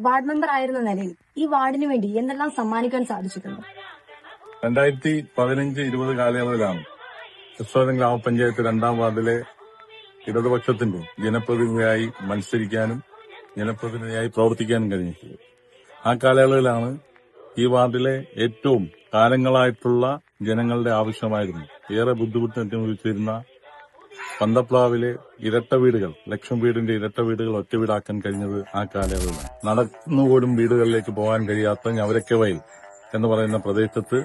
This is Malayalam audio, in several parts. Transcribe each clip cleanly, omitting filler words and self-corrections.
വാർഡ് മെമ്പർ ആയിരുന്ന നിലയിൽ ഈ വാർഡിന് വേണ്ടി എന്തെല്ലാം സമ്മാനിക്കാൻ സാധിച്ചിട്ടുണ്ട്? 2015-20 കാലയളവിലാണ് ക്രിസ്തോലം ഗ്രാമപഞ്ചായത്ത് 2ാം വാർഡിലെ ഇടതുപക്ഷത്തിന്റെ ജനപ്രതിനിധിയായി മത്സരിക്കാനും ജനപ്രതിനിധിയായി പ്രവർത്തിക്കാനും കഴിഞ്ഞിട്ടുള്ളത്. ആ കാലയളവിലാണ് ഈ വാർഡിലെ ഏറ്റവും കാലങ്ങളായിട്ടുള്ള ജനങ്ങളുടെ ആവശ്യമായിരുന്നു ഏറെ ബുദ്ധിമുട്ട് അനുഭവിച്ചിരുന്ന പന്തപ്ലാവിലെ ഇരട്ട വീടുകൾ, ലക്ഷം വീടിന്റെ ഇരട്ട വീടുകൾ ഒറ്റ വീടാക്കാൻ കഴിഞ്ഞത് ആ കാലയളവിലാണ്. നടന്നുപോലും വീടുകളിലേക്ക് പോകാൻ കഴിയാത്ത ഞവരക്കവയൽ എന്ന് പറയുന്ന പ്രദേശത്ത്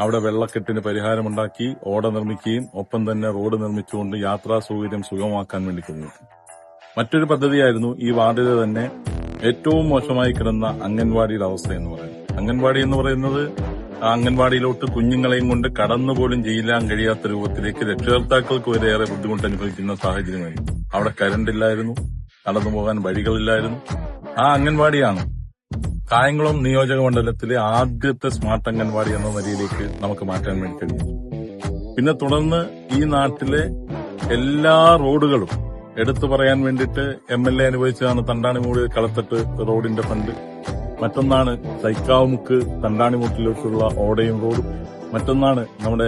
അവിടെ വെള്ളക്കെട്ടിന് പരിഹാരമുണ്ടാക്കി ഓട നിർമ്മിക്കുകയും ഒപ്പം തന്നെ റോഡ് നിർമ്മിച്ചുകൊണ്ട് യാത്രാ സൗകര്യം സുഗമമാക്കാൻ വേണ്ടി കഴിഞ്ഞു. മറ്റൊരു പദ്ധതിയായിരുന്നു ഈ വാർഡിലെ തന്നെ ഏറ്റവും മോശമായി കിടന്ന അംഗൻവാടിയുടെ അവസ്ഥ എന്ന് പറയുന്നത്. അംഗൻവാടി എന്ന് പറയുന്നത് ആ അംഗൻവാടിയിലോട്ട് കുഞ്ഞുങ്ങളെയും കൊണ്ട് കടന്നുപോലും ചെയ്യാൻ കഴിയാത്ത രൂപത്തിലേക്ക് രക്ഷകർത്താക്കൾക്ക് വരെ ഏറെ ബുദ്ധിമുട്ട് അനുഭവിക്കുന്ന സാഹചര്യമായിരുന്നു. അവിടെ കരണ്ടില്ലായിരുന്നു, കടന്നു പോകാൻ വഴികളില്ലായിരുന്നു. ആ അംഗൻവാടിയാണ് കായംകുളം നിയോജക മണ്ഡലത്തിലെ ആദ്യത്തെ സ്മാർട്ട് അംഗൻവാടി എന്ന നിലയിലേക്ക് നമുക്ക് മാറ്റാൻ വേണ്ടി കഴിയും. പിന്നെ തുടർന്ന് ഈ നാട്ടിലെ എല്ലാ റോഡുകളും എടുത്തു പറയാൻ വേണ്ടിയിട്ട് MLA അനുവദിച്ചതാണ് തണ്ടാണിമൂട് കളത്തട്ട് റോഡിന്റെ ഫണ്ട്. മറ്റൊന്നാണ് തൈക്കാവുമുക്ക് തണ്ടാണിമുക്കിലേക്കുള്ള ഓടയും റോഡും. മറ്റൊന്നാണ് നമ്മുടെ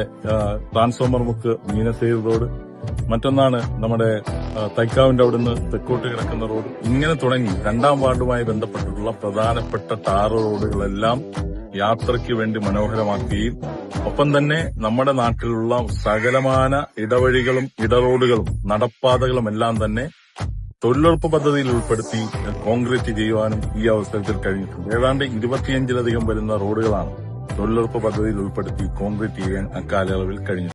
ട്രാൻസ്ഫോമർ മുക്ക് മീനശ്ശേരി റോഡ്. മറ്റൊന്നാണ് നമ്മുടെ തൈക്കാവിന്റെ അവിടുന്ന് തെക്കോട്ട് കിടക്കുന്ന റോഡ്. ഇങ്ങനെ തുടങ്ങി 2ാം വാർഡുമായി ബന്ധപ്പെട്ടിട്ടുള്ള പ്രധാനപ്പെട്ട ടാർ റോഡുകളെല്ലാം യാത്രയ്ക്ക് വേണ്ടി മനോഹരമാക്കുകയും ഒപ്പം തന്നെ നമ്മുടെ നാട്ടിലുള്ള സകലമാന ഇടവഴികളും ഇടറോഡുകളും നടപ്പാതകളും എല്ലാം തന്നെ തൊഴിലുറപ്പ് പദ്ധതിയിൽ ഉൾപ്പെടുത്തി കോൺക്രീറ്റ് ചെയ്യുവാനും ഈ അവസരത്തിൽ കഴിഞ്ഞിട്ടുണ്ട്. ഏതാണ്ട് 25-ലധികം വരുന്ന റോഡുകളാണ് തൊഴിലുറപ്പ് പദ്ധതിയിൽ ഉൾപ്പെടുത്തി കോൺക്രീറ്റ് ചെയ്യാൻ അക്കാലയളവിൽ കഴിഞ്ഞു.